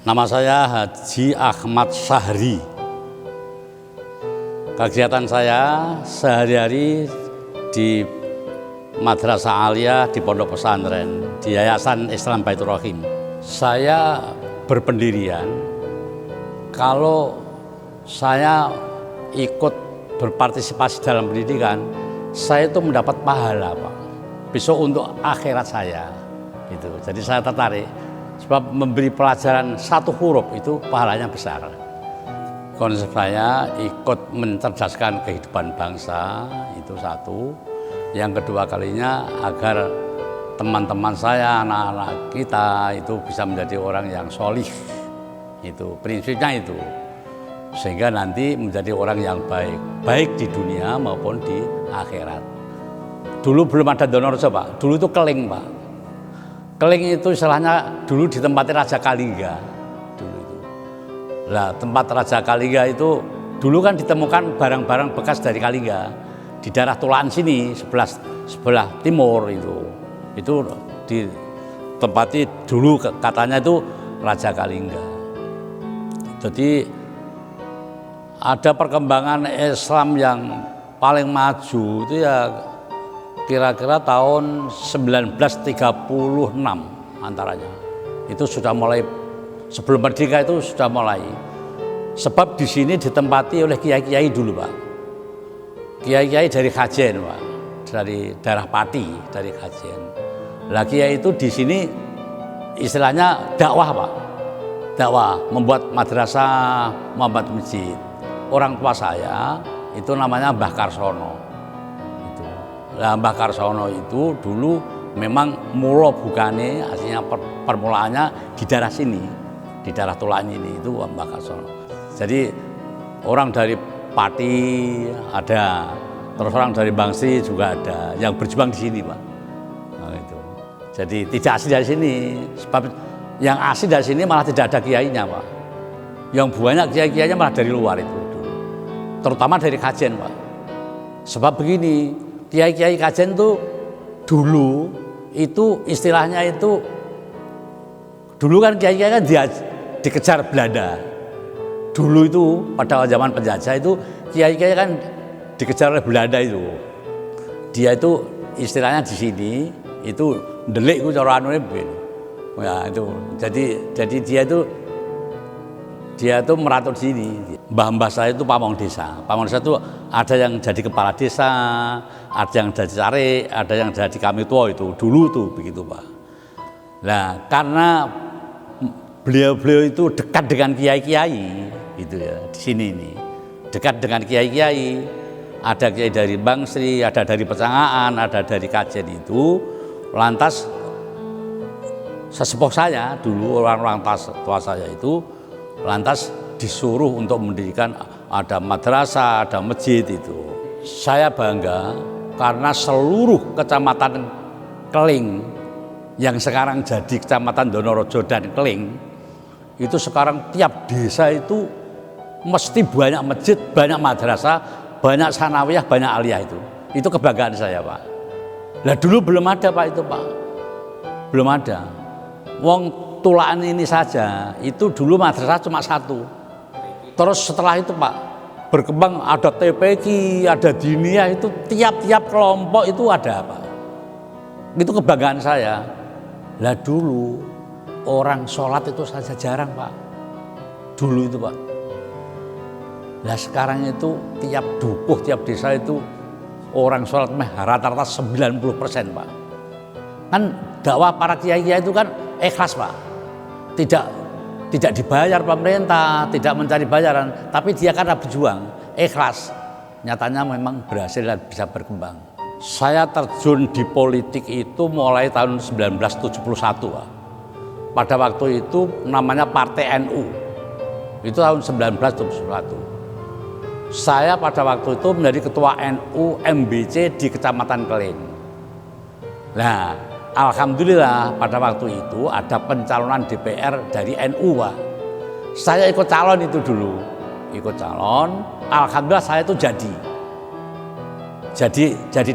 Nama saya Haji Ahmad Syahri. Kegiatan saya sehari-hari di Madrasah Aliyah di Pondok Pesantren, di Yayasan Islam Baitur Rahim. Saya berpendirian kalau saya ikut berpartisipasi dalam pendidikan, saya itu mendapat pahala, Pak. Besok untuk akhirat saya. Gitu. Jadi saya tertarik. Sebab memberi pelajaran satu huruf itu pahalanya besar. Konsep saya ikut mencerdaskan kehidupan bangsa, itu satu. Yang kedua kalinya agar teman-teman saya, anak-anak kita itu bisa menjadi orang yang solih. Itu prinsipnya itu. Sehingga nanti menjadi orang yang baik, baik di dunia maupun di akhirat. Dulu belum ada Donorjo, Pak. Dulu itu keling, Pak. Keling itu istilahnya dulu ditempati Raja Kalingga. Dulu itu. Nah, tempat Raja Kalingga itu dulu kan ditemukan barang-barang bekas dari Kalingga di daerah Tulaan sini, sebelah timur itu. Itu ditempati dulu katanya itu Raja Kalingga. Jadi ada perkembangan Islam yang paling maju itu ya kira-kira tahun 1936 antaranya. Itu sudah mulai, sebelum merdeka itu sudah mulai. Sebab di sini ditempati oleh kiai-kiai dulu, Pak. Kiai-kiai dari Kajen, Pak. Dari daerah Pati, dari Kajen. Lah kiai itu di sini istilahnya dakwah, Pak. Dakwah, membuat madrasah, membuat masjid. Orang tua saya itu namanya Mbah Karsono. Nah, Mbah Karsono itu dulu memang mula bukane, aslinya permulaannya di daerah sini, di daerah Tulaan ini, itu Mbah Karsono. Jadi orang dari Pati ada, terus orang dari Bangsi juga ada, yang berjuang di sini, Pak. Nah, itu. Jadi tidak asli dari sini, sebab yang asli dari sini malah tidak ada kiainya, Pak. Yang banyak kiai-kiainya malah dari luar itu, terutama dari Kajen, Pak. Sebab begini. Kiai-kiai Kajen itu dulu itu istilahnya itu dulu kan kiai-kiai kan dikejar Belanda. Dulu itu pada zaman penjajah itu kiai-kiai kan dikejar oleh Belanda itu. Dia itu istilahnya di sini itu ndelik ku cara anune ben. Ya itu. Jadi dia itu merantau di sini. Mbah-mbah saya itu pamong desa. Pamong desa itu ada yang jadi kepala desa, ada yang jadi carik, ada yang jadi kami tua itu. Dulu tuh begitu, Pak. Nah, karena beliau-beliau itu dekat dengan kiai-kiai, gitu ya. Di sini ini dekat dengan kiai-kiai. Ada kiai dari Bangsri, ada dari Pecangaan, ada dari Kajen itu. Lantas sesepuh saya dulu orang-orang tua saya itu lantas disuruh untuk mendirikan ada madrasah, ada masjid itu. Saya bangga karena seluruh kecamatan Keling yang sekarang jadi kecamatan Donorjo dan Keling itu sekarang tiap desa itu mesti banyak masjid, banyak madrasah, banyak sanawiyah, banyak aliyah itu. Itu kebanggaan saya, Pak. Lah dulu belum ada, Pak, itu, Pak. Belum ada. Wong Tulaan ini saja, itu dulu madrasah cuma satu. Terus setelah itu, Pak, berkembang ada TPQ, ada diniyah, itu tiap-tiap kelompok itu ada, Pak. Itu kebanggaan saya. Lah dulu orang sholat itu saja jarang, Pak. Dulu itu, Pak. Lah sekarang itu tiap dukuh, tiap desa itu orang sholat rata-rata 90%, Pak. Kan dakwah para kiai-kiai itu kan ikhlas, Pak. Tidak dibayar pemerintah, tidak mencari bayaran, tapi dia karena berjuang, ikhlas. Nyatanya memang berhasil dan bisa berkembang. Saya terjun di politik itu mulai tahun 1971, Pak. Pada waktu itu namanya Partai NU. Itu tahun 1971. Saya pada waktu itu menjadi ketua NU MBC di Kecamatan Keling. Nah, alhamdulillah pada waktu itu ada pencalonan DPR dari NU, Pak. Saya ikut calon itu dulu, ikut calon. Alhamdulillah saya itu jadi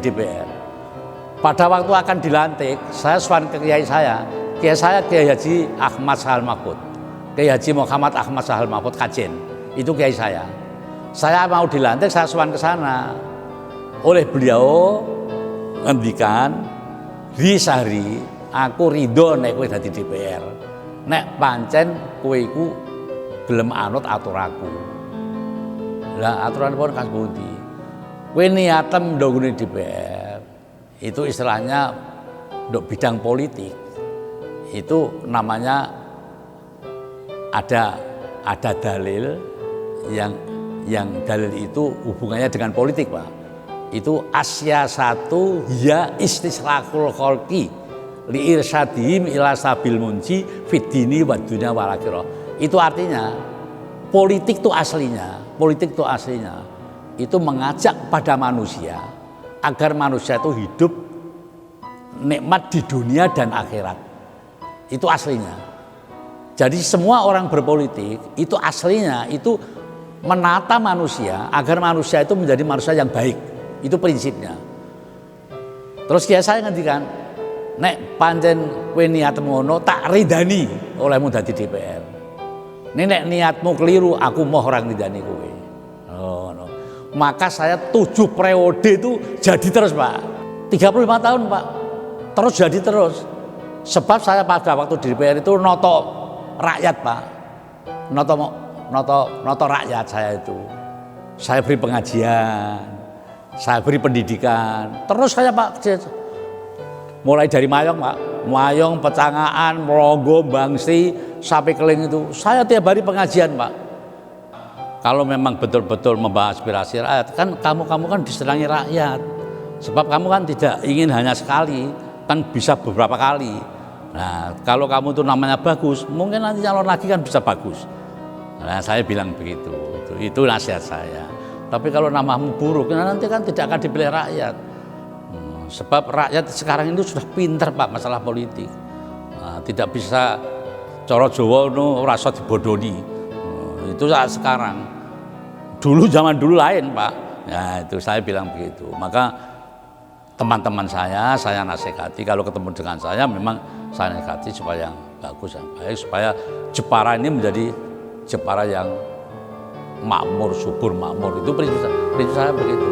DPR. Pada waktu akan dilantik, saya sowan ke kiai saya Kiai Haji Ahmad Sahal Mahfud. Kiai Haji Muhammad Ahmad Sahal Mahfud Kajen. Itu kiai saya. Saya mau dilantik, saya sowan ke sana. Oleh beliau ngendikan, Risahri, aku ridho nek kowe dadi DPR. Nek pancen kowe iku gelem anut aturaku. Lah aturan pun kas pundi? Kowe niatem ndonggone DPR. Itu istilahnya ndok bidang politik. Itu namanya ada dalil yang dalil itu hubungannya dengan politik, Pak. Itu asya satu ya istislahul kholqi li irsyadihim ila sabil munji fid dini wad dunya wal akhirah. Itu artinya politik itu aslinya itu mengajak pada manusia agar manusia itu hidup nikmat di dunia dan akhirat. Itu aslinya. Jadi semua orang berpolitik itu aslinya itu menata manusia agar manusia itu menjadi manusia yang baik. Itu prinsipnya. Terus kiai saya ngendikan, nek pancen kowe niatmu ngono tak ridani olehmu dadi DPR. Nek niatmu keliru, aku moh orang ridani kowe. Oh, no. Maka saya 7 periode itu jadi terus, Pak. 35 tahun, Pak. Terus jadi terus. Sebab saya pada waktu di DPR itu noto rakyat, Pak. Noto rakyat saya itu. Saya beri pengajian, saya beri pendidikan. Terus saya, Pak, mulai dari Mayong, Pak. Mayong, Pecangaan, Meronggo, Bangsi, sampai Keling itu. Saya tiap hari pengajian, Pak. Kalau memang betul-betul membahas aspirasi rakyat, kan kamu kan disenangi rakyat. Sebab kamu kan tidak ingin hanya sekali, kan bisa beberapa kali. Nah, kalau kamu itu namanya bagus, mungkin nanti calon lagi kan bisa bagus. Nah, saya bilang begitu. Itu nasihat saya. Tapi kalau namamu buruk, nanti kan tidak akan dipilih rakyat. Sebab rakyat sekarang itu sudah pintar, Pak, masalah politik. Nah, tidak bisa coro Jawa no rasa dibodoni. Itu saat sekarang. Dulu zaman dulu lain, Pak. Ya, itu saya bilang begitu. Maka teman-teman saya nasihati kalau ketemu dengan saya memang saya nasihati supaya yang bagus yang baik supaya Jepara ini menjadi Jepara yang makmur, subur, makmur. Itu prinsip saya begitu.